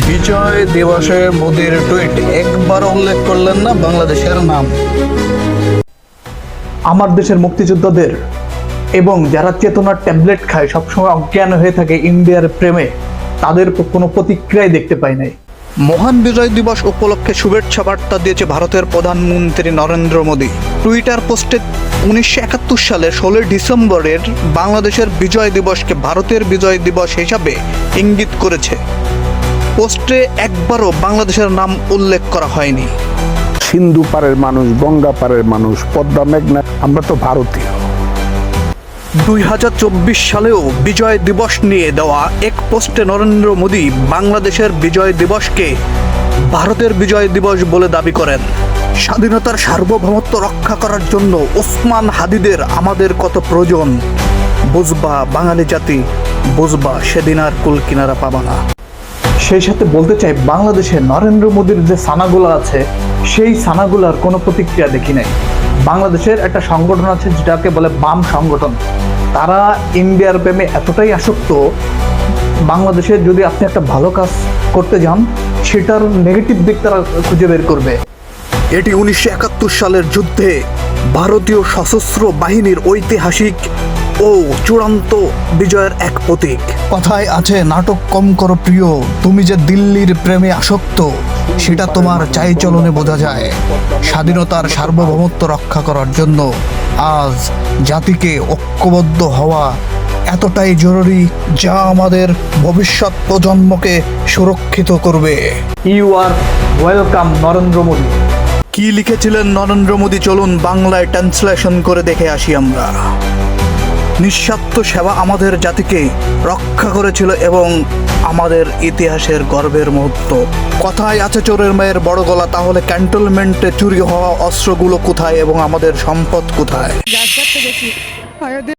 বিজয় দিবসে মোদির টুইট, একবার উল্লেখ করলেন না বাংলাদেশের নাম। আমার দেশের মুক্তিযোদ্ধাদের এবং যারা চেতনার ট্যাবলেট খায় সবসময় অজ্ঞান হয়ে থাকে ইন্ডিয়ার প্রেমে, তাদের কোনো প্রতিক্রিয়াই দেখতে পাই নাই। মহান বিজয় দিবস উপলক্ষে শুভেচ্ছা বার্তা দিয়েছে ভারতের প্রধানমন্ত্রী নরেন্দ্র মোদী। টুইটার পোস্টে 1971 সালের 16 ডিসেম্বরের বাংলাদেশের বিজয় দিবসকে ভারতের বিজয় দিবস হিসাবে ইঙ্গিত করেছে। পোস্টে একবারও বাংলাদেশের নাম উল্লেখ করা হয়নি। সিন্ধু পারের মানুষ, গঙ্গা পারের মানুষ, পদ্মা মেঘনা, আমরা তো ভারতীয়। 2024 সালেও বিজয় দিবস নিয়ে দেওয়া এক পোস্টে নরেন্দ্র মোদী বাংলাদেশের বিজয় দিবসকে ভারতের বিজয় দিবস বলে দাবি করেন। স্বাধীনতার সার্বভৌমত্ব রক্ষা করার জন্য ওসমান হাদিদের আমাদের কত প্রয়োজন, বুঝবা বাঙালি জাতি, বুঝবা সেদিন আর কুল কিনারা পাবা না। সেই সাথে বলতে চাই, বাংলাদেশে নরেন্দ্র মোদীর যে সানাগুলো আছে সেই সানাগুলার কোনো প্রতিক্রিয়া দেখি নাই। বাংলাদেশের একটা সংগঠন আছে যেটাকে বলে বাম সংগঠন, তারা ইন্ডিয়ার প্রেমে এতটাই আসক্ত, বাংলাদেশে যদি আপনি একটা ভালো কাজ করতে যান সেটার নেগেটিভ দিক তারা খুঁজে বের করবে। এটি 1971 সালের যুদ্ধে ভারতীয় সশস্ত্র বাহিনীর ঐতিহাসিক ও চূড়ান্ত বিজয়ের এক প্রতীক। কথায় আছে, নাটক কম করো প্রিয়, তুমি যে দিল্লির প্রেমে আসক্ত সেটা তোমার চাইচলনে বোঝা যায়। স্বাধীনতার সার্বভৌমত্ব রক্ষা করার জন্য আজ জাতিকে ঐক্যবদ্ধ হওয়া এতটাই জরুরি, যা আমাদের ভবিষ্যৎ প্রজন্মকে সুরক্ষিত করবে। You are welcome Narendra Modi. কি লিখেছিলেন নরেন্দ্র মোদী, চলুন বাংলায় ট্রান্সলেশন করে দেখে আসি আমরা। নিঃস্বার্থ সেবা আমাদের জাতিকে রক্ষা করেছিল এবং আমাদের ইতিহাসের গর্বের মুহূর্ত। কথায় আছে চোরের মেয়ের বড় গলা, তাহলে ক্যান্টনমেন্টে চুরি হওয়া অস্ত্রগুলো কোথায় এবং আমাদের সম্পদ কোথায়?